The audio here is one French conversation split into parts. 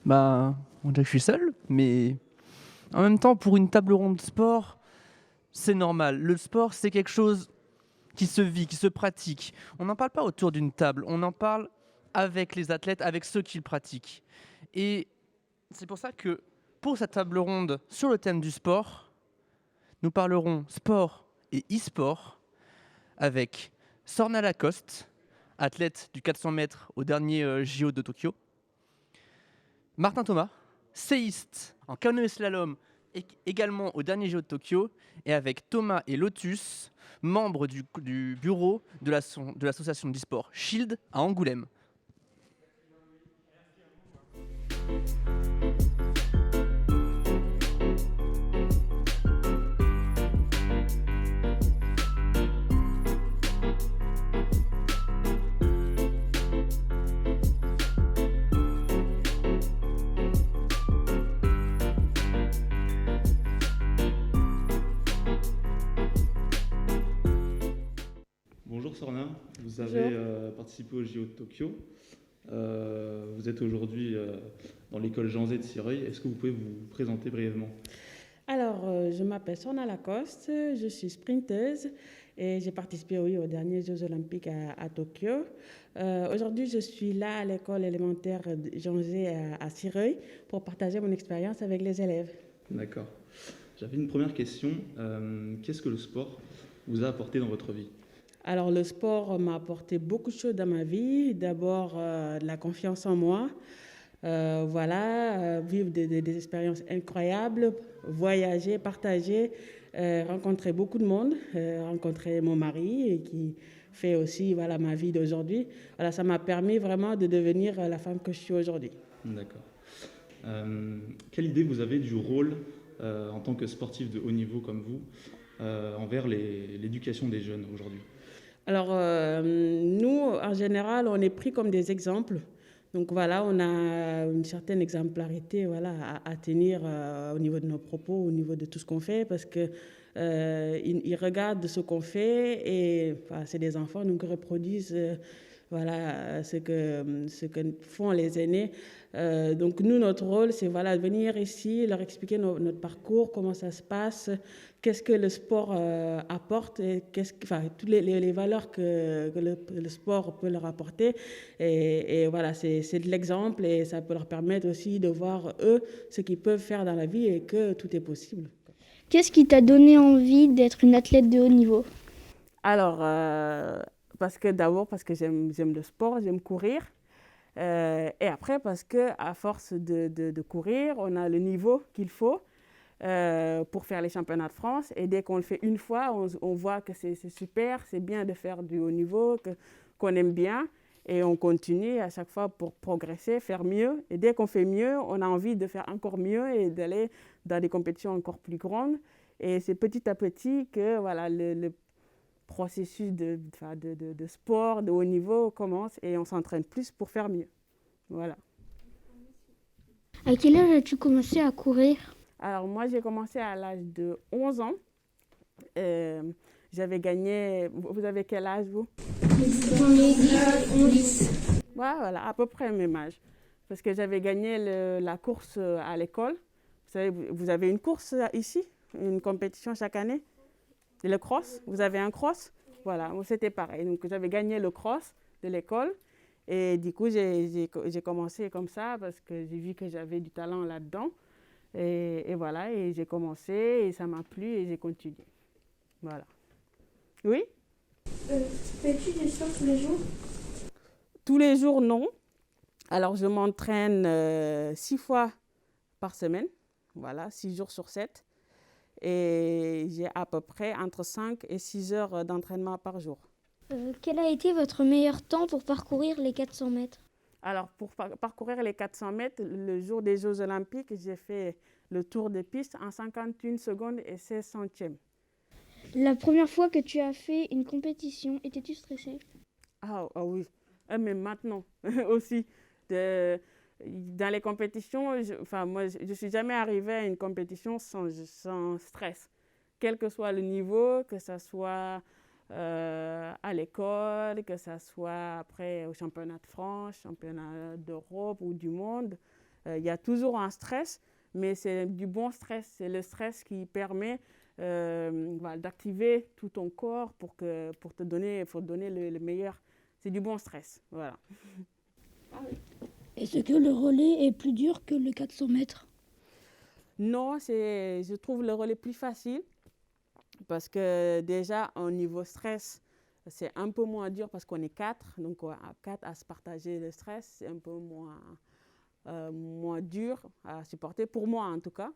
Bah, on dirait que je suis seul, mais en même temps, pour une table ronde sport, c'est normal. Le sport, c'est quelque chose qui se vit, qui se pratique. On n'en parle pas autour d'une table, on en parle avec les athlètes, avec ceux qui le pratiquent. Et c'est pour ça que pour cette table ronde sur le thème du sport, nous parlerons sport et e-sport avec Sorna Lacoste, athlète du 400 mètres au dernier JO de Tokyo, Martin Thomas, séiste en canoë slalom également au dernier JO de Tokyo, et avec Thomas et Lotus, membres du bureau de l'association d'e-sport Shield à Angoulême. Bonjour Sorna, vous Bonjour. avez participé au JO de Tokyo. Vous êtes aujourd'hui dans l'école Jean Zé de Cireuil. Est-ce que vous pouvez vous présenter brièvement? Alors, je m'appelle Sorna Lacoste, je suis sprinteuse et j'ai participé aux derniers Jeux Olympiques à Tokyo. Aujourd'hui, je suis là à l'école élémentaire Jean Zé à Cireuil pour partager mon expérience avec les élèves. D'accord. J'avais une première question. Qu'est-ce que le sport vous a apporté dans votre vie? Alors, le sport m'a apporté beaucoup de choses dans ma vie. D'abord, de la confiance en moi. Vivre des expériences incroyables, voyager, partager, rencontrer beaucoup de monde, rencontrer mon mari qui fait aussi ma vie d'aujourd'hui. Voilà, ça m'a permis vraiment de devenir la femme que je suis aujourd'hui. D'accord. Quelle idée vous avez du rôle en tant que sportif de haut niveau comme vous envers l'éducation des jeunes aujourd'hui? Alors, nous, en général, on est pris comme des exemples. Donc voilà, on a une certaine exemplarité à tenir au niveau de nos propos, au niveau de tout ce qu'on fait, parce que ils regardent ce qu'on fait et c'est des enfants, donc ils reproduisent ce que font les aînés. Donc nous, notre rôle, c'est de venir ici, leur expliquer notre parcours, comment ça se passe, qu'est-ce que le sport apporte, et toutes les valeurs que le sport peut leur apporter. Et voilà, c'est de l'exemple et ça peut leur permettre aussi de voir, eux, ce qu'ils peuvent faire dans la vie et que tout est possible. Qu'est-ce qui t'a donné envie d'être une athlète de haut niveau? Alors, parce que j'aime le sport, j'aime courir. Et après, parce qu'à force de courir, on a le niveau qu'il faut pour faire les championnats de France. Et dès qu'on le fait une fois, on voit que c'est super, c'est bien de faire du haut niveau, qu'on aime bien. Et on continue à chaque fois pour progresser, faire mieux. Et dès qu'on fait mieux, on a envie de faire encore mieux et d'aller dans des compétitions encore plus grandes. Et c'est petit à petit que le processus de sport de haut niveau commence et on s'entraîne plus pour faire mieux. Voilà. À quel âge as-tu commencé à courir? Alors moi, j'ai commencé à l'âge de 11 ans. J'avais gagné... Vous avez quel âge, vous? J'en ai 10. Ouais, voilà, à peu près le même âge. Parce que j'avais gagné la course à l'école. Vous savez, vous avez une course ici, une compétition chaque année. Et le cross, vous avez un cross? Voilà, c'était pareil. Donc j'avais gagné le cross de l'école. Et du coup, j'ai commencé comme ça parce que j'ai vu que j'avais du talent là-dedans. Et voilà, et j'ai commencé et ça m'a plu et j'ai continué. Voilà. Oui? Fais-tu du sport tous les jours? Tous les jours, non. Alors, je m'entraîne 6 fois par semaine. Voilà, 6 jours sur 7. Et j'ai à peu près entre 5 et 6 heures d'entraînement par jour. Quel a été votre meilleur temps pour parcourir les 400 mètres? Alors, pour parcourir les 400 mètres, le jour des Jeux Olympiques, j'ai fait le tour des pistes en 51 secondes et 16 centièmes. La première fois que tu as fait une compétition, étais-tu stressée? Ah oui, mais maintenant aussi. Dans les compétitions, moi, je ne suis jamais arrivée à une compétition sans stress. Quel que soit le niveau, que ce soit à l'école, que ce soit après au championnat de France, championnat d'Europe ou du monde, Il y a toujours un stress, mais c'est du bon stress. C'est le stress qui permet voilà, d'activer tout ton corps pour te donner le meilleur. C'est du bon stress. Voilà. Est-ce que le relais est plus dur que le 400 mètres? Non, je trouve le relais plus facile parce que déjà, au niveau stress, c'est un peu moins dur parce qu'on est 4. Donc, à 4 à se partager le stress, c'est un peu moins dur à supporter, pour moi en tout cas.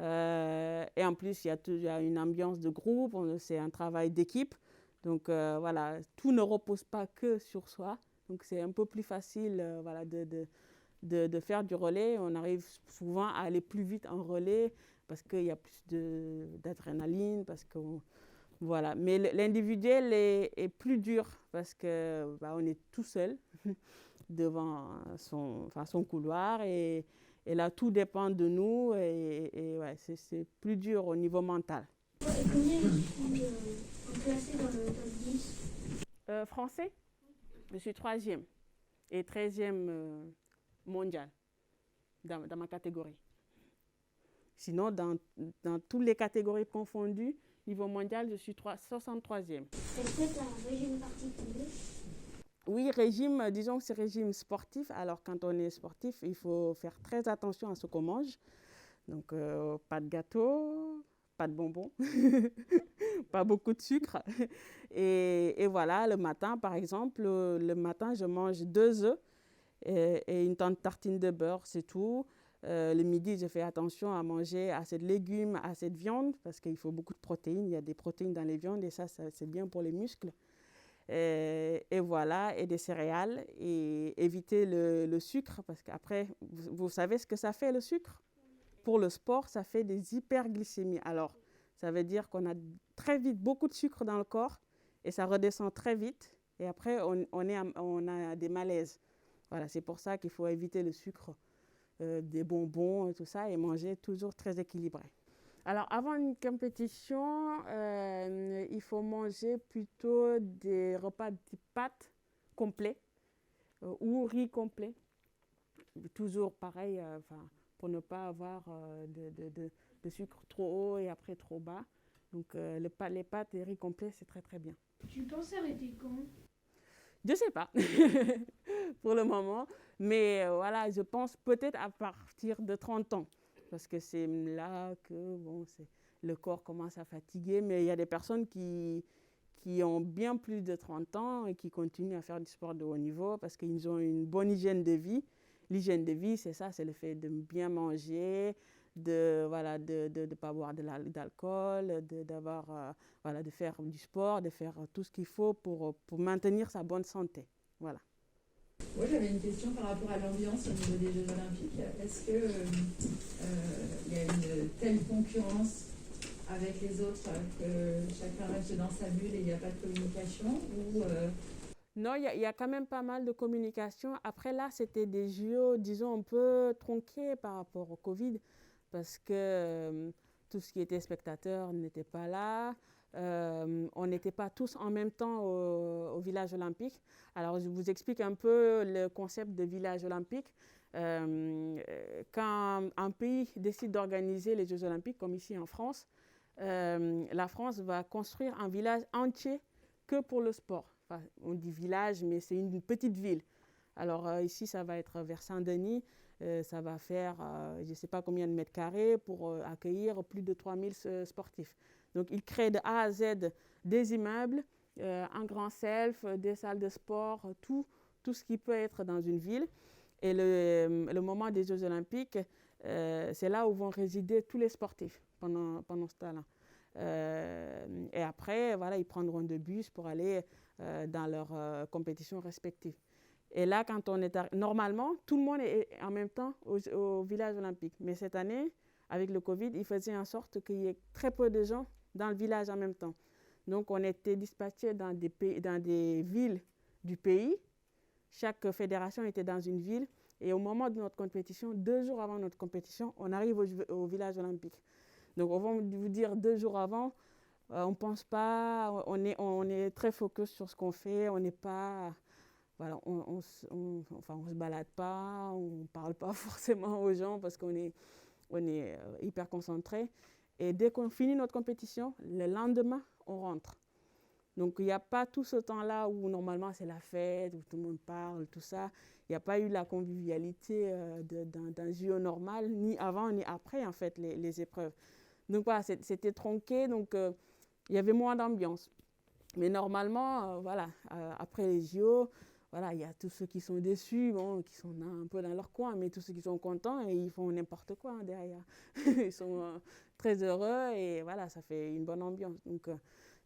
Et en plus, il y a une ambiance de groupe, c'est un travail d'équipe. Donc voilà, tout ne repose pas que sur soi. Donc c'est un peu plus facile voilà, de faire du relais. On arrive souvent à aller plus vite en relais parce qu'il y a plus d'adrénaline, parce que voilà. Mais l'individuel est plus dur parce que on est tout seul devant son couloir et là tout dépend de nous et ouais, c'est plus dur au niveau mental. Et combien est classé dans le top 10? Français, je suis 3e et 13e mondial dans ma catégorie. Sinon, dans toutes les catégories confondues, niveau mondial, je suis 63e. Est-ce que tu as un régime particulier? Oui, régime, disons que c'est régime sportif. Alors, quand on est sportif, il faut faire très attention à ce qu'on mange. Donc, pas de gâteau, pas de bonbons, pas beaucoup de sucre. Et voilà, le matin, par exemple, le matin, je mange 2 œufs et une tartine de beurre, c'est tout. Le midi, je fais attention à manger assez de légumes, assez de viande, parce qu'il faut beaucoup de protéines. Il y a des protéines dans les viandes et ça c'est bien pour les muscles. Et voilà, et des céréales, et éviter le sucre, parce qu'après, vous savez ce que ça fait le sucre? Pour le sport, ça fait des hyperglycémies. Alors, ça veut dire qu'on a très vite beaucoup de sucre dans le corps, et ça redescend très vite, et après, on a des malaises. Voilà, c'est pour ça qu'il faut éviter le sucre, des bonbons et tout ça, et manger toujours très équilibré. Alors, avant une compétition, il faut manger plutôt des repas de type pâtes complets ou riz complet. Toujours pareil, pour ne pas avoir de sucre trop haut et après trop bas. Donc, les pâtes et riz complet, c'est très très bien. Tu penses arrêter quand? Je ne sais pas pour le moment, mais voilà, je pense peut-être à partir de 30 ans. Parce que c'est là que le corps commence à fatiguer. Mais il y a des personnes qui ont bien plus de 30 ans et qui continuent à faire du sport de haut niveau parce qu'ils ont une bonne hygiène de vie. L'hygiène de vie, c'est ça, c'est le fait de bien manger, de ne pas boire d'alcool, de faire du sport, de faire tout ce qu'il faut pour maintenir sa bonne santé. Voilà. Moi, j'avais une question par rapport à l'ambiance au niveau des Jeux Olympiques. Est-ce qu'il y a une telle concurrence avec les autres que chacun reste dans sa bulle et il n'y a pas de communication Non, il y a quand même pas mal de communication. Après, là, c'était des JO, disons, un peu tronqués par rapport au Covid parce que tout ce qui était spectateur n'était pas là. On n'était pas tous en même temps au village olympique. Alors, je vous explique un peu le concept de village olympique. Quand un pays décide d'organiser les Jeux olympiques, comme ici en France, la France va construire un village entier que pour le sport. Enfin, on dit village, mais c'est une petite ville. Alors ici, ça va être vers Saint-Denis. Ça va faire, je ne sais pas combien de mètres carrés pour accueillir plus de 3000 sportifs. Donc, ils créent de A à Z des immeubles, un grand self, des salles de sport, tout ce qui peut être dans une ville. Et le moment des Jeux Olympiques, c'est là où vont résider tous les sportifs pendant ce temps-là. Et après, voilà, ils prendront de bus pour aller dans leurs compétitions respectives. Et là, quand on est normalement, tout le monde est en même temps au village olympique. Mais cette année, avec le Covid, ils faisaient en sorte qu'il y ait très peu de gens dans le village en même temps. Donc, on était dispatchés dans des villes du pays. Chaque fédération était dans une ville. Et au moment de notre compétition, 2 jours avant notre compétition, on arrive au village olympique. Donc, on va vous dire 2 jours avant, on ne pense pas, on est très focus sur ce qu'on fait, on n'est pas voilà, on se balade pas, on parle pas forcément aux gens parce qu'on est hyper concentré. Et dès qu'on finit notre compétition, le lendemain, on rentre. Donc, il n'y a pas tout ce temps-là où normalement c'est la fête, où tout le monde parle, tout ça. Il n'y a pas eu la convivialité d'un JO normal, ni avant ni après, en fait, les épreuves. Donc, voilà, c'était tronqué, donc il y avait moins d'ambiance. Mais normalement, voilà, après les JO, voilà, il y a tous ceux qui sont déçus, bon, qui sont un peu dans leur coin, mais tous ceux qui sont contents, et ils font n'importe quoi derrière. Ils sont très heureux et voilà, ça fait une bonne ambiance. Donc,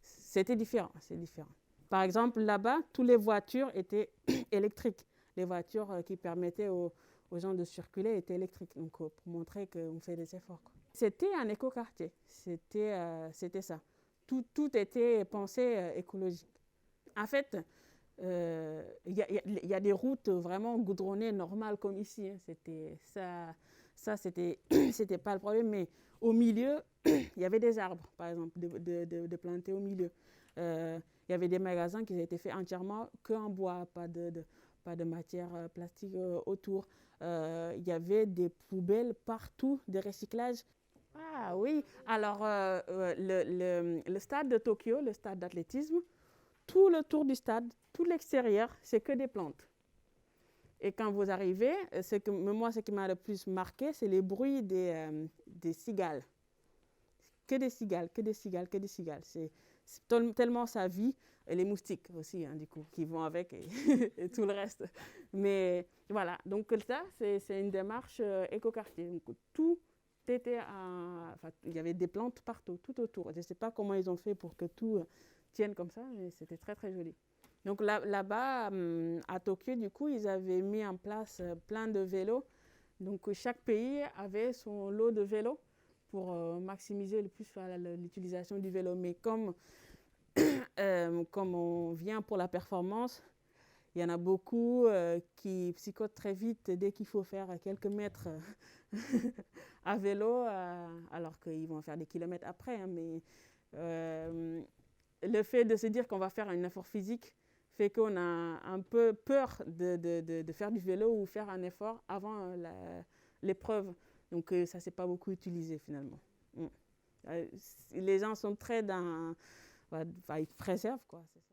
c'était différent, c'est différent. Par exemple, là-bas, toutes les voitures étaient électriques. Les voitures qui permettaient aux gens de circuler étaient électriques, donc pour montrer qu'on fait des efforts, quoi. C'était un écoquartier, c'était ça. Tout était pensé écologique. En fait, il y a des routes vraiment goudronnées, normales comme ici. Hein. C'était pas le problème, mais au milieu, il y avait des arbres, par exemple, de planter au milieu. Il y avait des magasins qui étaient faits entièrement qu'en bois, pas de matière plastique autour. Il y avait des poubelles partout, des recyclages. Ah oui, alors le stade de Tokyo, le stade d'athlétisme, tout le tour du stade, tout l'extérieur, c'est que des plantes. Et quand vous arrivez, moi, ce qui m'a le plus marqué, c'est les bruits des cigales. Que des cigales, que des cigales, que des cigales. C'est tellement sa vie. Et les moustiques aussi, hein, du coup, qui vont avec et tout le reste. Mais voilà, donc ça, c'est une démarche écoquartier. Donc tout était il y avait des plantes partout, tout autour. Je ne sais pas comment ils ont fait pour que tout tienne comme ça, mais c'était très, très joli. Donc là-bas, à Tokyo, du coup, ils avaient mis en place plein de vélos. Donc chaque pays avait son lot de vélos pour maximiser le plus l'utilisation du vélo. Mais comme on vient pour la performance, il y en a beaucoup qui psychotent très vite dès qu'il faut faire quelques mètres à vélo, alors qu'ils vont faire des kilomètres après. Hein, mais le fait de se dire qu'on va faire un effort physique fait qu'on a un peu peur de faire du vélo ou faire un effort avant l'épreuve. Donc ça ne s'est pas beaucoup utilisé finalement. Les gens sont très dans... ils préservent, quoi, c'est ça.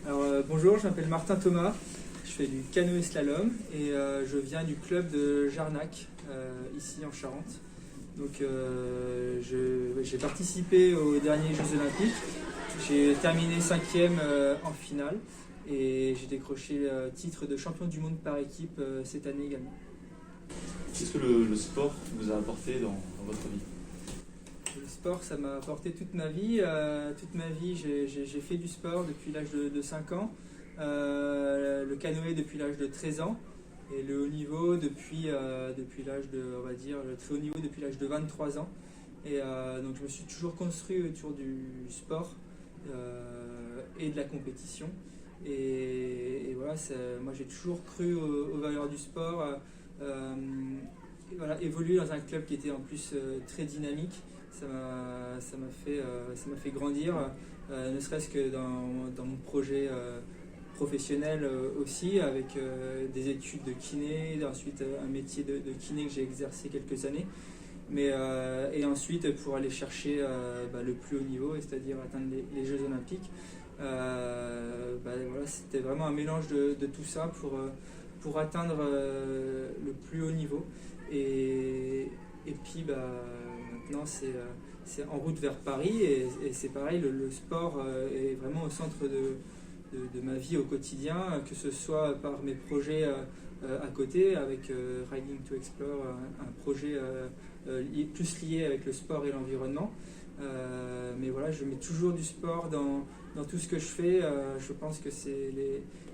Alors bonjour, je m'appelle Martin Thomas, je fais du canoë slalom et je viens du club de Jarnac, ici en Charente. Donc j'ai participé aux derniers Jeux Olympiques, j'ai terminé 5e en finale et j'ai décroché le titre de champion du monde par équipe cette année également. Qu'est-ce que le sport vous a apporté dans votre vie ? Le sport, ça m'a apporté toute ma vie. J'ai fait du sport depuis l'âge de 5 ans, le canoë depuis l'âge de 13 ans et le haut niveau depuis l'âge de, on va dire, le très haut niveau depuis l'âge de 23 ans. Et donc je me suis toujours construit autour du sport et de la compétition. Et voilà, moi j'ai toujours cru aux valeurs du sport. Voilà, évoluer dans un club qui était en plus très dynamique, ça m'a fait grandir, ne serait-ce que dans mon projet professionnel aussi, avec des études de kiné, ensuite un métier de kiné que j'ai exercé quelques années, et ensuite pour aller chercher le plus haut niveau, c'est-à-dire atteindre les Jeux Olympiques. Voilà, c'était vraiment un mélange de tout ça pour atteindre le plus haut niveau. Et puis maintenant c'est en route vers Paris et c'est pareil, le sport est vraiment au centre de ma vie au quotidien, que ce soit par mes projets à côté avec Riding to Explore, un projet plus lié avec le sport et l'environnement. Mais voilà, je mets toujours du sport dans tout ce que je fais. Je pense que c'est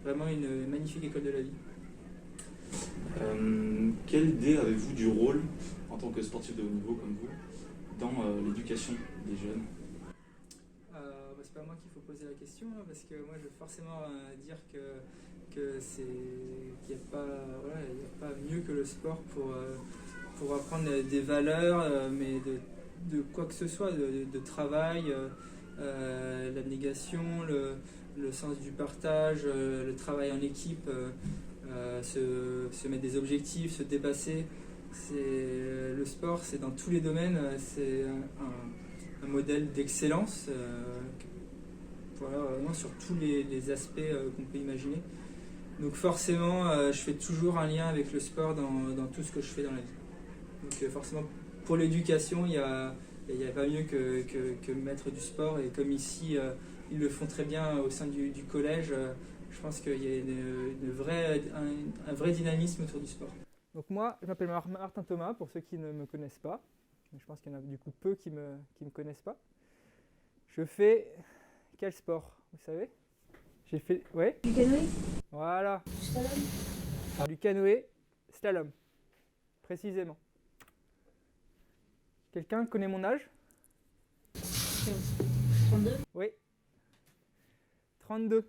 vraiment une magnifique école de la vie. Quelle idée avez-vous du rôle, en tant que sportif de haut niveau comme vous, dans l'éducation des jeunes ? C'est pas moi qu'il faut poser la question, hein, parce que moi je veux forcément dire qu'il n'y a pas mieux que le sport pour apprendre des valeurs, mais de quoi que ce soit, de travail, l'abnégation, le sens du partage, le travail en équipe, se mettre des objectifs, se dépasser. Le sport, c'est dans tous les domaines, c'est un modèle d'excellence, voilà, vraiment sur tous les aspects qu'on peut imaginer. Donc forcément, je fais toujours un lien avec le sport dans tout ce que je fais dans la vie. Donc forcément, pour l'éducation, il n'y a pas mieux que mettre du sport. Et comme ici, ils le font très bien au sein du collège, je pense qu'il y a un vrai dynamisme autour du sport. Donc moi, je m'appelle Martin Thomas, pour ceux qui ne me connaissent pas. Je pense qu'il y en a du coup peu qui me connaissent pas. Je fais quel sport, vous savez? J'ai fait... Ouais. Du canoë? Voilà. Du slalom? Du canoë, slalom, précisément. Quelqu'un connaît mon âge? 32? Oui. 32.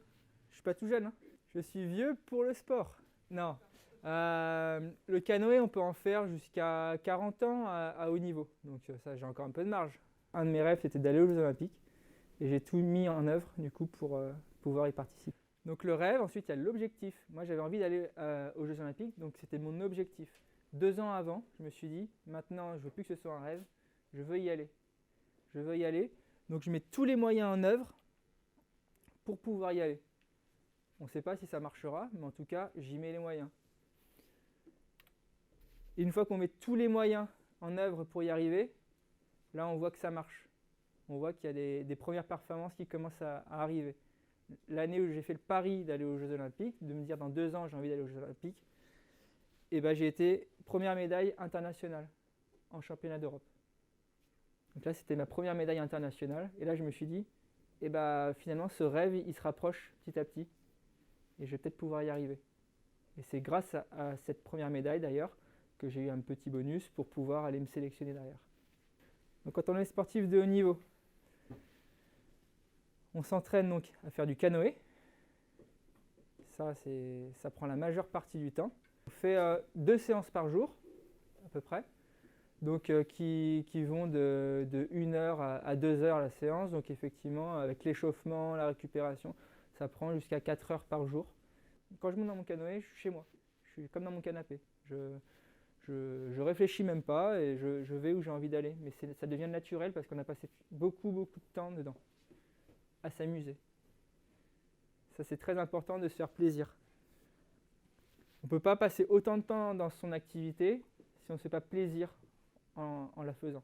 Je suis pas tout jeune, hein. Je suis vieux pour le sport. Non. Le canoë, on peut en faire jusqu'à 40 ans à haut niveau. Donc ça, j'ai encore un peu de marge. Un de mes rêves, c'était d'aller aux Jeux Olympiques. Et j'ai tout mis en œuvre, du coup, pour pouvoir y participer. Donc le rêve, ensuite, il y a l'objectif. Moi, j'avais envie d'aller aux Jeux Olympiques, donc c'était mon objectif. 2 ans avant, je me suis dit, maintenant, je veux plus que ce soit un rêve, je veux y aller. Je veux y aller. Donc je mets tous les moyens en œuvre pour pouvoir y aller. On ne sait pas si ça marchera, mais en tout cas, j'y mets les moyens. Et une fois qu'on met tous les moyens en œuvre pour y arriver, là, on voit que ça marche. On voit qu'il y a des premières performances qui commencent à arriver. L'année où j'ai fait le pari d'aller aux Jeux Olympiques, de me dire dans 2 ans j'ai envie d'aller aux Jeux Olympiques, et ben j'ai été première médaille internationale en championnat d'Europe. Donc là c'était ma première médaille internationale, et là je me suis dit, et ben finalement ce rêve il se rapproche petit à petit, et je vais peut-être pouvoir y arriver. Et c'est grâce à cette première médaille d'ailleurs que j'ai eu un petit bonus pour pouvoir aller me sélectionner derrière. Donc quand on est sportif de haut niveau, on s'entraîne donc à faire du canoë. Ça prend la majeure partie du temps. On fait 2 séances par jour, à peu près. Donc qui vont de 1 heure à 2 heures la séance. Donc effectivement, avec l'échauffement, la récupération, ça prend jusqu'à 4 heures par jour. Quand je monte dans mon canoë, je suis chez moi. Je suis comme dans mon canapé. Je réfléchis même pas et je vais où j'ai envie d'aller. Mais ça devient naturel parce qu'on a passé beaucoup de temps dedans, à s'amuser. Ça, c'est très important de se faire plaisir. On ne peut pas passer autant de temps dans son activité si on ne se fait pas plaisir en la faisant.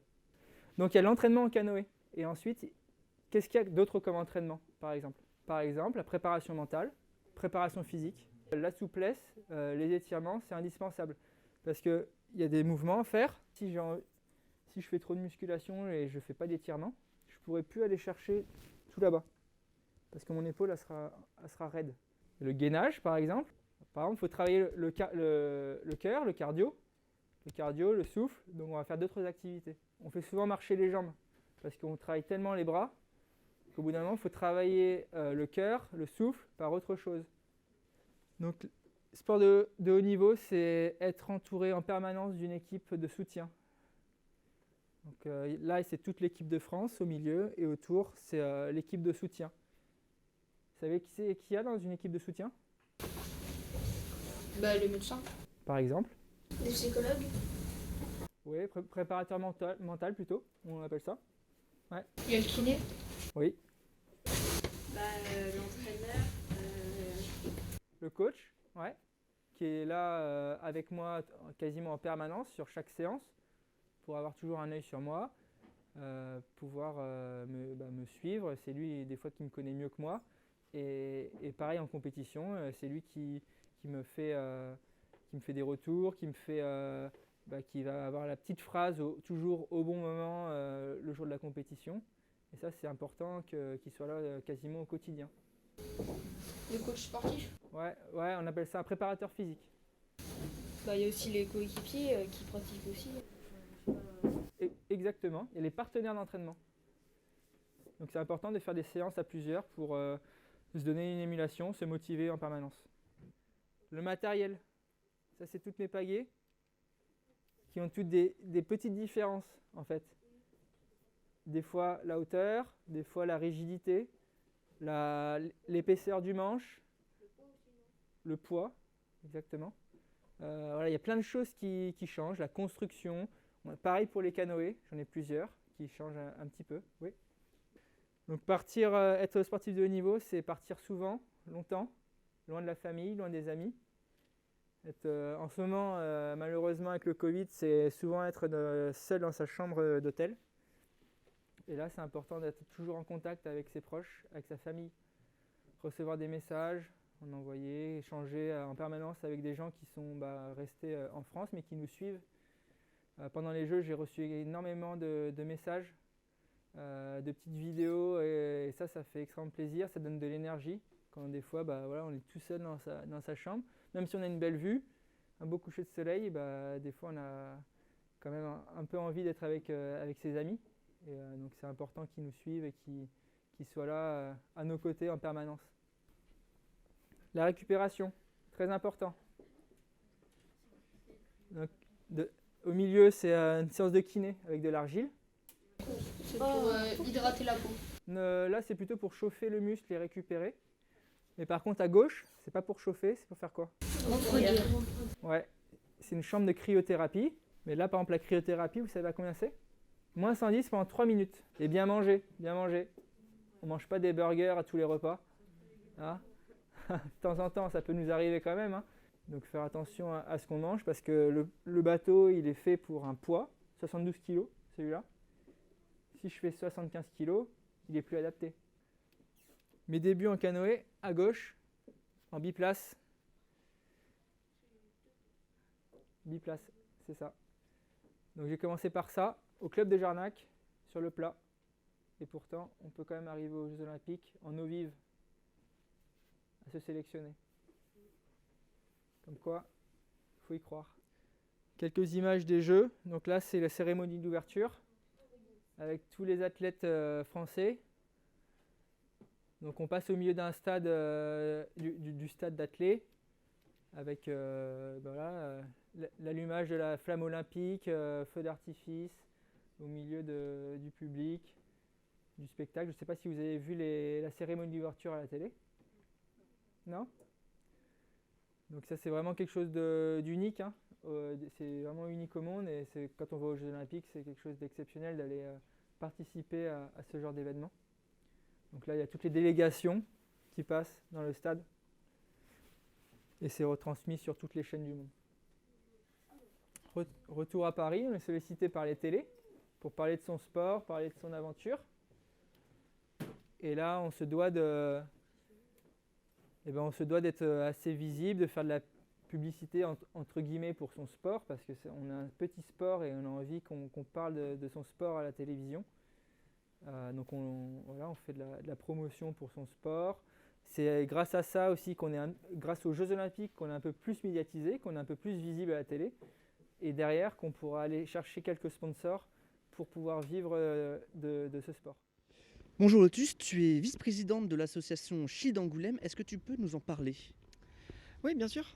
Donc il y a l'entraînement en canoë. Et ensuite, qu'est-ce qu'il y a d'autre comme entraînement, par exemple? Par exemple, la préparation mentale, préparation physique, la souplesse, les étirements, c'est indispensable. Parce qu'il y a des mouvements à faire. Si je fais trop de musculation et je ne fais pas d'étirement, je ne pourrai plus aller chercher tout là-bas. Parce que mon épaule, elle sera raide. Le gainage, par exemple, il faut travailler le cœur, le cardio. Le cardio, le souffle, donc on va faire d'autres activités. On fait souvent marcher les jambes, parce qu'on travaille tellement les bras, qu'au bout d'un moment, il faut travailler le cœur, le souffle, par autre chose. Donc, sport de haut niveau, c'est être entouré en permanence d'une équipe de soutien. Donc, là, c'est toute l'équipe de France au milieu, et autour, c'est l'équipe de soutien. Vous savez qui y a dans une équipe de soutien? Les médecins. Par exemple? Les psychologues. Oui, préparateur mental plutôt, on appelle ça. Ouais. Il y a le kiné. Oui. L'entraîneur. Le coach, ouais, qui est là avec moi quasiment en permanence sur chaque séance pour avoir toujours un œil sur moi, pouvoir me suivre. C'est lui des fois qui me connaît mieux que moi. Et pareil en compétition, c'est lui qui me fait des retours, qui va avoir la petite phrase toujours au bon moment le jour de la compétition. Et ça, c'est important qu'il soit là quasiment au quotidien. Le coach sportif. Ouais, on appelle ça un préparateur physique. Il y a aussi les coéquipiers qui pratiquent aussi. Exactement, et les partenaires d'entraînement. Donc c'est important de faire des séances à plusieurs pour se donner une émulation, se motiver en permanence. Le matériel, ça c'est toutes mes pagaies qui ont toutes des petites différences en fait. des fois la hauteur, des fois la rigidité, l'épaisseur du manche, le poids, exactement. Voilà, il y a plein de choses qui changent, la construction. Pareil pour les canoës, j'en ai plusieurs qui changent un petit peu. Oui. Donc être sportif de haut niveau, c'est partir souvent, longtemps, loin de la famille, loin des amis. En ce moment, malheureusement avec le Covid, c'est souvent être seul dans sa chambre d'hôtel. Et là, c'est important d'être toujours en contact avec ses proches, avec sa famille, recevoir des messages, en envoyer, échanger en permanence avec des gens qui sont restés en France mais qui nous suivent. Pendant les Jeux, j'ai reçu énormément de messages, de petites vidéos et ça fait extrêmement plaisir, ça donne de l'énergie. Quand des fois, on est tout seul dans sa chambre, même si on a une belle vue, un beau coucher de soleil, des fois on a quand même un peu envie d'être avec ses amis. Et donc c'est important qu'ils nous suivent et qu'ils soient là à nos côtés en permanence. La récupération, très important. Donc, au milieu, c'est une séance de kiné avec de l'argile. C'est pour hydrater la peau. Là, c'est plutôt pour chauffer le muscle et récupérer. Mais par contre, à gauche, c'est pas pour chauffer, c'est pour faire quoi? Refroidir. Ouais, c'est une chambre de cryothérapie. Mais là, par exemple, la cryothérapie, vous savez à combien c'est? Moins 110 pendant 3 minutes. Et bien manger, bien manger. On ne mange pas des burgers à tous les repas. Hein? De temps en temps, ça peut nous arriver quand même. Hein. Donc faire attention à ce qu'on mange parce que le bateau, il est fait pour un poids, 72 kg, celui-là. Si je fais 75 kg, il n'est plus adapté. Mes débuts en canoë, à gauche, en biplace. Biplace, c'est ça. Donc j'ai commencé par ça, au club de Jarnac, sur le plat. Et pourtant, on peut quand même arriver aux Jeux Olympiques en eau vive, à se sélectionner. Comme quoi, il faut y croire. Quelques images des Jeux. Donc là, c'est la cérémonie d'ouverture, avec tous les athlètes français. Donc on passe au milieu d'un stade, du stade d'athlètes, avec l'allumage de la flamme olympique, feu d'artifice, au milieu du public, du spectacle. Je ne sais pas si vous avez vu la cérémonie d'ouverture à la télé. Non? Donc ça, c'est vraiment quelque chose d'unique. Hein. C'est vraiment unique au monde et quand on va aux Jeux Olympiques, c'est quelque chose d'exceptionnel d'aller participer à ce genre d'événement. Donc là, il y a toutes les délégations qui passent dans le stade et c'est retransmis sur toutes les chaînes du monde. Retour à Paris, on est sollicité par les télés pour parler de son sport, parler de son aventure. Et là, on se doit d'être assez visible, de faire de la publicité entre guillemets pour son sport, parce qu'on a un petit sport et on a envie qu'on parle de son sport à la télévision. Donc on fait de la promotion pour son sport. C'est grâce à ça aussi grâce aux Jeux Olympiques qu'on est un peu plus médiatisé, qu'on est un peu plus visible à la télé. Et derrière, qu'on pourra aller chercher quelques sponsors pour pouvoir vivre de ce sport. Bonjour Lotus, tu es vice-présidente de l'association Shield Angoulême. Est-ce que tu peux nous en parler? Oui, bien sûr.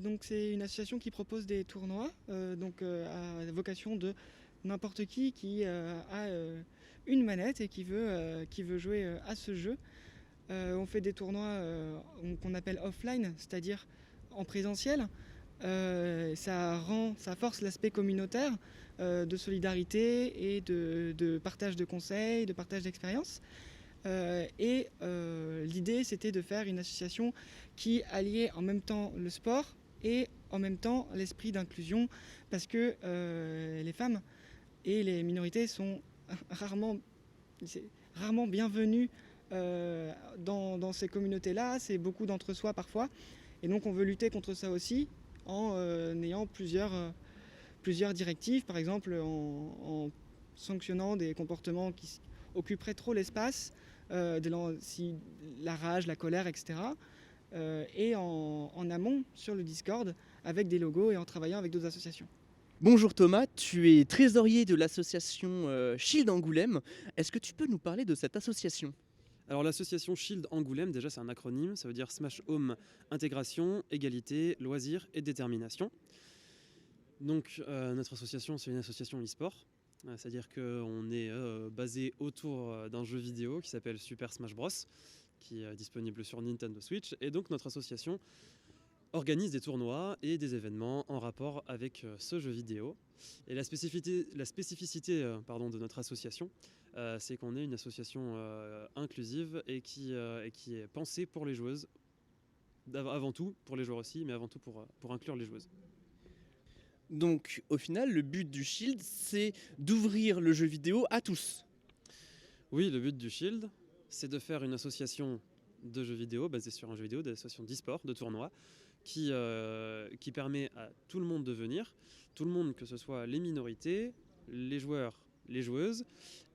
Donc c'est une association qui propose des tournois à vocation de n'importe qui a une manette et qui veut jouer à ce jeu. On fait des tournois qu'on appelle offline, c'est-à-dire en présentiel. Ça force l'aspect communautaire de solidarité et de partage de conseils, de partage d'expériences. L'idée, c'était de faire une association qui alliait en même temps le sport et en même temps l'esprit d'inclusion, parce que les femmes et les minorités sont rarement bienvenues dans ces communautés-là. C'est beaucoup d'entre-soi parfois. Et donc on veut lutter contre ça aussi en ayant plusieurs directives, par exemple en sanctionnant des comportements qui occuperaient trop l'espace, la rage, la colère, etc. Et en amont sur le Discord avec des logos et en travaillant avec d'autres associations. Bonjour Thomas, tu es trésorier de l'association Shield Angoulême. Est-ce que tu peux nous parler de cette association ? Alors l'association Shield Angoulême, déjà c'est un acronyme, ça veut dire Smash Home Intégration, Égalité, Loisirs et Détermination. Donc notre association, c'est une association e-sport C'est-à-dire qu'on est basé autour d'un jeu vidéo qui s'appelle Super Smash Bros, qui est disponible sur Nintendo Switch. Et donc notre association organise des tournois et des événements en rapport avec ce jeu vidéo. Et la spécificité de notre association, c'est qu'on est une association inclusive et qui est pensée pour les joueuses, avant tout pour les joueurs aussi, mais avant tout pour inclure les joueuses. Donc au final, le but du Shield, c'est d'ouvrir le jeu vidéo à tous. Oui, le but du Shield, c'est de faire une association de jeux vidéo basée sur un jeu vidéo, d'association d'e-sport, de tournois, qui permet à tout le monde de venir, tout le monde, que ce soit les minorités, les joueurs, les joueuses,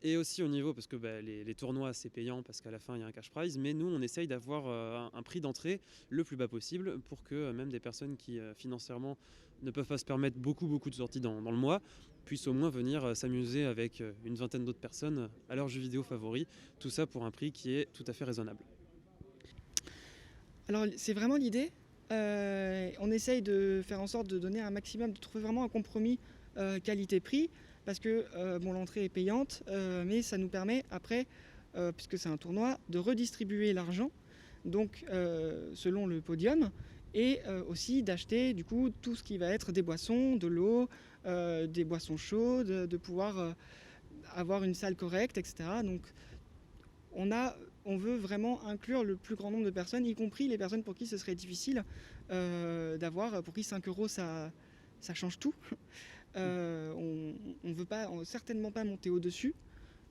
et aussi au niveau, parce que les tournois c'est payant parce qu'à la fin il y a un cash prize, mais nous on essaye d'avoir un prix d'entrée le plus bas possible pour que même des personnes qui financièrement ne peuvent pas se permettre beaucoup de sorties dans le mois puissent au moins venir s'amuser avec une vingtaine d'autres personnes à leur jeu vidéo favori, tout ça pour un prix qui est tout à fait raisonnable. Alors c'est vraiment l'idée. On essaye de faire en sorte de donner un maximum, de trouver vraiment un compromis qualité-prix, parce que l'entrée est payante, mais ça nous permet après, puisque c'est un tournoi, de redistribuer l'argent, donc selon le podium, et aussi d'acheter du coup tout ce qui va être des boissons, de l'eau, des boissons chaudes, de pouvoir avoir une salle correcte, etc. Donc on veut vraiment inclure le plus grand nombre de personnes, y compris les personnes pour qui ce serait difficile d'avoir, pour qui 5 € ça change tout. On ne veut certainement pas monter au-dessus.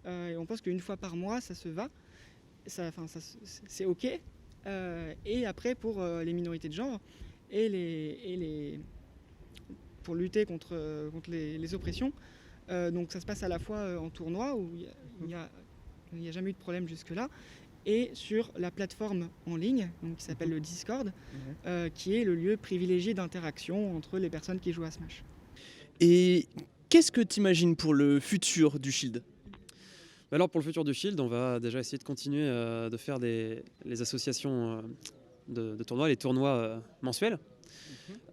Et on pense qu'une fois par mois, ça se va. C'est OK. Et après, pour les minorités de genre pour lutter contre les oppressions, donc ça se passe à la fois en tournoi, où il n'y a jamais eu de problème jusque-là, et sur la plateforme en ligne, donc, qui s'appelle le Discord, qui est le lieu privilégié d'interaction entre les personnes qui jouent à Smash. Et qu'est-ce que tu imagines pour le futur du Shield ? Alors pour le futur du Shield, on va déjà essayer de continuer de faire les associations de tournois, les tournois mensuels.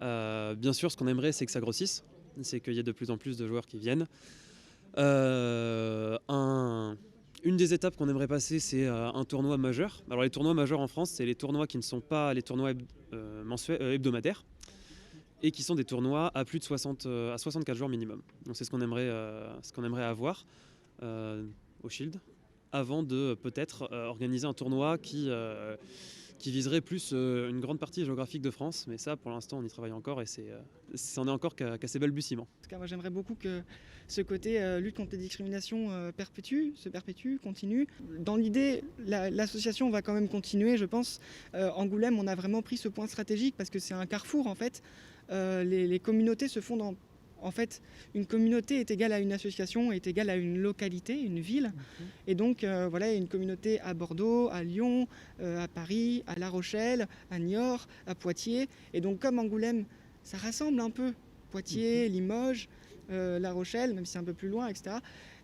Bien sûr, ce qu'on aimerait, c'est que ça grossisse, c'est qu'il y ait de plus en plus de joueurs qui viennent. Une des étapes qu'on aimerait passer, c'est un tournoi majeur. Alors les tournois majeurs en France, c'est les tournois qui ne sont pas les tournois hebdomadaires, et qui sont des tournois à plus de 64 joueurs minimum. Donc c'est ce qu'on aimerait avoir au Shield, avant de peut-être organiser un tournoi qui viserait plus une grande partie géographique de France. Mais ça, pour l'instant, on y travaille encore et c'en est encore qu'à ses balbutiements. En tout cas, moi, j'aimerais beaucoup que ce côté lutte contre les discriminations se perpétue, continue. Dans l'idée, l'association va quand même continuer, je pense. Angoulême, on a vraiment pris ce point stratégique parce que c'est un carrefour, en fait. Les communautés se font dans... En fait, une communauté est égale à une association, est égale à une localité, une ville. Et donc, il y a une communauté à Bordeaux, à Lyon, à Paris, à La Rochelle, à Niort, à Poitiers. Et donc, comme Angoulême, ça rassemble un peu Poitiers, Limoges, La Rochelle, même si c'est un peu plus loin, etc.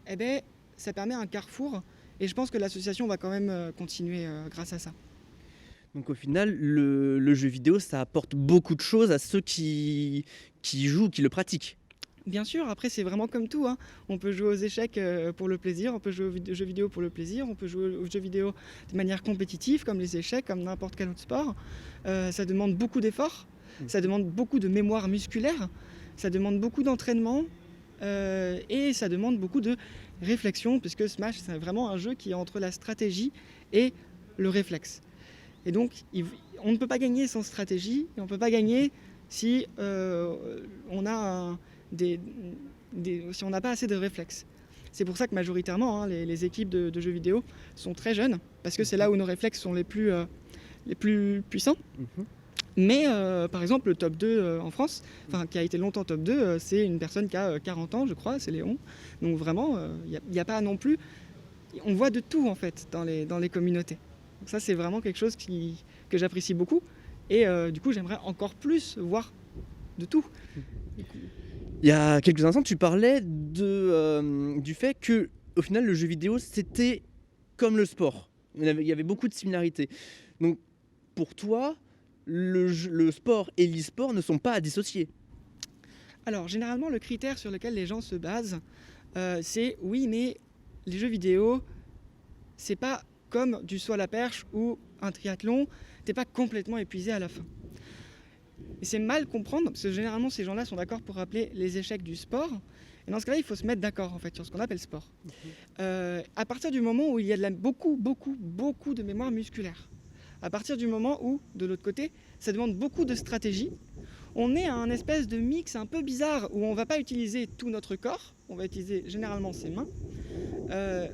Eh bien, ça permet un carrefour. Et je pense que l'association va quand même continuer grâce à ça. Donc au final, le jeu vidéo, ça apporte beaucoup de choses à ceux qui jouent, qui le pratiquent. Bien sûr, après c'est vraiment comme tout, hein. On peut jouer aux échecs pour le plaisir, on peut jouer aux jeux vidéo pour le plaisir, on peut jouer aux jeux vidéo de manière compétitive, comme les échecs, comme n'importe quel autre sport. Ça demande beaucoup d'efforts, ça demande beaucoup de mémoire musculaire, ça demande beaucoup d'entraînement et ça demande beaucoup de réflexion, puisque Smash c'est vraiment un jeu qui est entre la stratégie et le réflexe. Et donc on ne peut pas gagner sans stratégie, et on ne peut pas gagner si on a si on n'a pas assez de réflexes. C'est pour ça que majoritairement, les équipes de jeux vidéo sont très jeunes, parce que c'est là où nos réflexes sont les plus puissants. Mais par exemple, le top 2 en France, qui a été longtemps top 2, c'est une personne qui a 40 ans, je crois, c'est Léon. Donc vraiment, il n'y a pas non plus... On voit de tout, en fait, dans les communautés. Donc ça, c'est vraiment quelque chose que j'apprécie beaucoup. Et du coup, j'aimerais encore plus voir de tout. Il y a quelques instants, tu parlais du fait que, au final, le jeu vidéo, c'était comme le sport. Il y avait beaucoup de similarités. Donc, pour toi, le sport et l'e-sport ne sont pas à dissocier. Alors, généralement, le critère sur lequel les gens se basent c'est oui, mais les jeux vidéo, c'est pas comme du saut à la perche ou un triathlon, t'es pas complètement épuisé à la fin. Et c'est mal comprendre, parce que généralement ces gens-là sont d'accord pour rappeler les échecs du sport. Et dans ce cas-là, il faut se mettre d'accord en fait sur ce qu'on appelle sport. À partir du moment où il y a beaucoup de mémoire musculaire, à partir du moment où, de l'autre côté, ça demande beaucoup de stratégie, on est à un espèce de mix un peu bizarre où on ne va pas utiliser tout notre corps, on va utiliser généralement ses mains.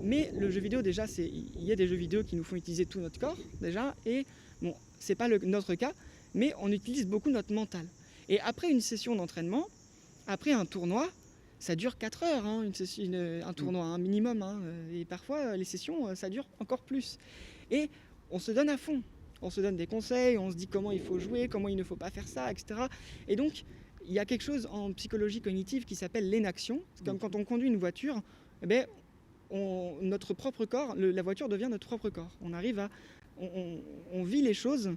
Mais le jeu vidéo, déjà, il y a des jeux vidéo qui nous font utiliser tout notre corps, déjà, et bon, c'est pas notre cas, mais on utilise beaucoup notre mental. Et après une session d'entraînement, après un tournoi, ça dure 4 heures, hein, un tournoi, un minimum, hein, et parfois les sessions, ça dure encore plus. Et on se donne à fond, on se donne des conseils, on se dit comment il faut jouer, comment il ne faut pas faire ça, etc. Et donc, il y a quelque chose en psychologie cognitive qui s'appelle l'énaction. C'est comme quand on conduit une voiture, eh bien, notre propre corps, la voiture devient notre propre corps. On arrive à... On vit les choses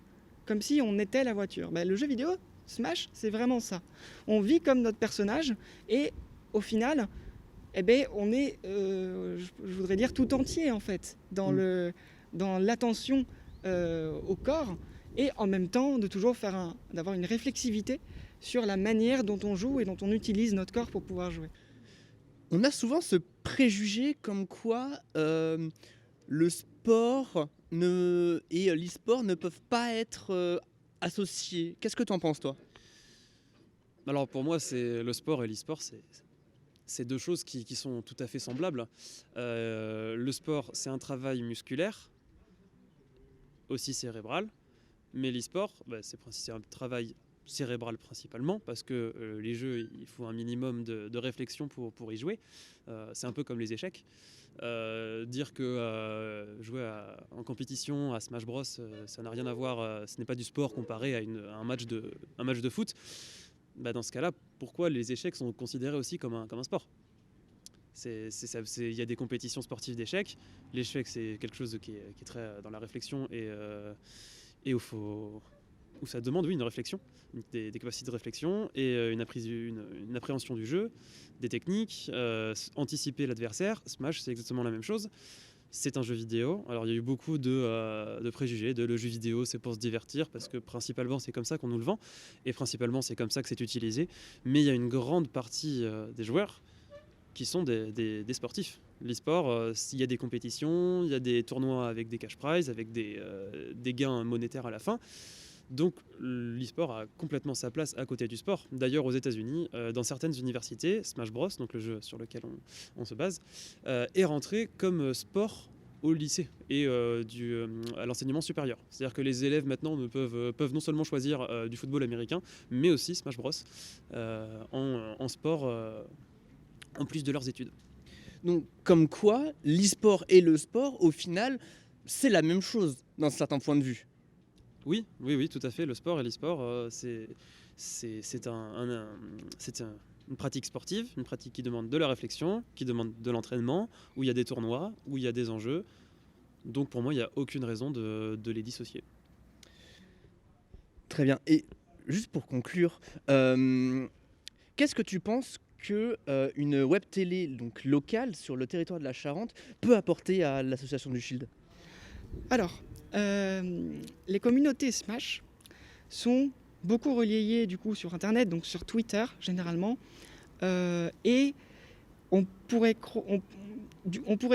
comme si on était la voiture. Ben, le jeu vidéo, Smash, c'est vraiment ça. On vit comme notre personnage et au final, eh ben, on est, je voudrais dire, tout entier en fait, dans l'attention au corps et en même temps de toujours d'avoir une réflexivité sur la manière dont on joue et dont on utilise notre corps pour pouvoir jouer. On a souvent ce préjugé comme quoi le sport et l'e-sport ne peuvent pas être associés. Qu'est-ce que tu en penses, toi ? Alors pour moi, le sport et l'e-sport, c'est deux choses qui sont tout à fait semblables. Le sport, c'est un travail musculaire, aussi cérébral, mais l'e-sport, c'est un travail cérébral principalement, parce que les jeux, il faut un minimum de réflexion pour y jouer. C'est un peu comme les échecs. Dire que jouer en compétition à Smash Bros, ça n'a rien à voir, ce n'est pas du sport comparé à un match de foot. Dans ce cas-là, pourquoi les échecs sont considérés aussi comme un sport ? Il y a des compétitions sportives d'échecs. L'échec, c'est quelque chose qui est très dans la réflexion et où ça demande une réflexion, des capacités de réflexion et une appréhension du jeu, des techniques, anticiper l'adversaire. Smash, c'est exactement la même chose. C'est un jeu vidéo. Alors il y a eu beaucoup de préjugés, le jeu vidéo c'est pour se divertir, parce que principalement c'est comme ça qu'on nous le vend, et principalement c'est comme ça que c'est utilisé. Mais il y a une grande partie des joueurs qui sont des sportifs. L'e-sport, il y a des compétitions, il y a des tournois avec des cash prizes, avec des gains monétaires à la fin. Donc l'e-sport a complètement sa place à côté du sport. D'ailleurs aux États-Unis, dans certaines universités, Smash Bros, donc le jeu sur lequel on se base, est rentré comme sport au lycée et à l'enseignement supérieur. C'est-à-dire que les élèves maintenant peuvent non seulement choisir du football américain, mais aussi Smash Bros en sport en plus de leurs études. Donc comme quoi, l'e-sport et le sport, au final, c'est la même chose d'un certain point de vue. Oui, tout à fait. Le sport et l'e-sport, c'est une pratique sportive, une pratique qui demande de la réflexion, qui demande de l'entraînement, où il y a des tournois, où il y a des enjeux. Donc pour moi, il n'y a aucune raison de les dissocier. Très bien. Et juste pour conclure, qu'est-ce que tu penses qu'une web télé donc locale sur le territoire de la Charente peut apporter à l'association du Shield ? Alors, les communautés Smash sont beaucoup relayées du coup sur Internet, donc sur Twitter généralement, et on pourrait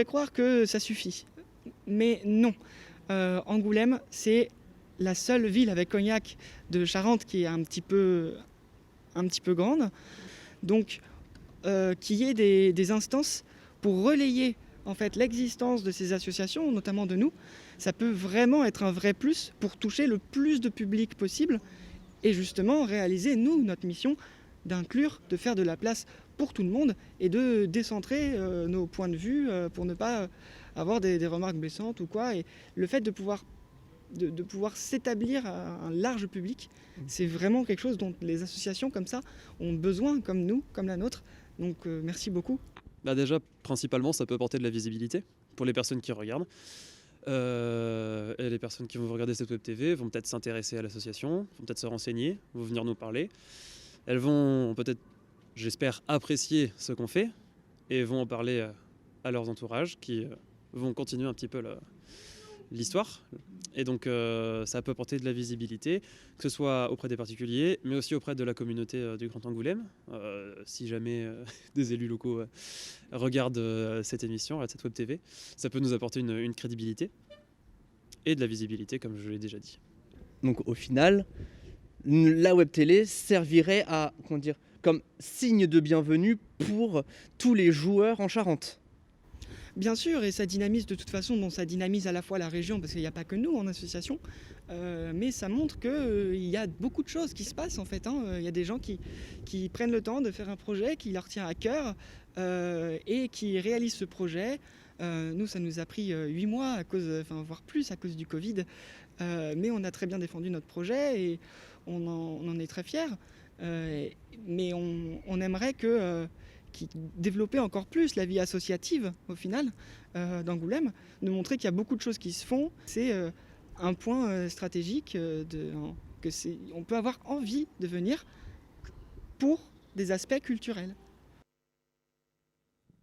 croire que ça suffit, mais non. Angoulême, c'est la seule ville avec Cognac de Charente qui est un petit peu grande, donc qu'il y ait des instances pour relayer en fait l'existence de ces associations, notamment de nous. Ça peut vraiment être un vrai plus pour toucher le plus de public possible et justement réaliser, nous, notre mission d'inclure, de faire de la place pour tout le monde et de décentrer nos points de vue pour ne pas avoir des remarques blessantes ou quoi. Et le fait de pouvoir s'établir à un large public, c'est vraiment quelque chose dont les associations comme ça ont besoin, comme nous, comme la nôtre. Donc merci beaucoup. Déjà, principalement, ça peut apporter de la visibilité pour les personnes qui regardent. Et les personnes qui vont regarder cette web TV vont peut-être s'intéresser à l'association, vont peut-être se renseigner, vont venir nous parler. Elles vont peut-être, j'espère, apprécier ce qu'on fait, et vont en parler à leurs entourages qui vont continuer un petit peu l'histoire. Et donc ça peut apporter de la visibilité, que ce soit auprès des particuliers, mais aussi auprès de la communauté du Grand Angoulême. Si jamais des élus locaux regardent cette émission, cette web TV, ça peut nous apporter une crédibilité et de la visibilité, comme je l'ai déjà dit. Donc au final, la web télé servirait à, comme signe de bienvenue pour tous les joueurs en Charente. Bien sûr, et ça dynamise de toute façon, bon, ça dynamise à la fois la région, parce qu'il n'y a pas que nous en association, mais ça montre qu'il y a beaucoup de choses qui se passent en fait. Il y a des gens qui prennent le temps de faire un projet qui leur tient à cœur et qui réalisent ce projet. Nous, ça nous a pris 8 mois, voire plus à cause du Covid, mais on a très bien défendu notre projet et on en est très fiers. Mais on aimerait qui développer encore plus la vie associative au final d'Angoulême, de montrer qu'il y a beaucoup de choses qui se font. C'est un point stratégique on peut avoir envie de venir pour des aspects culturels.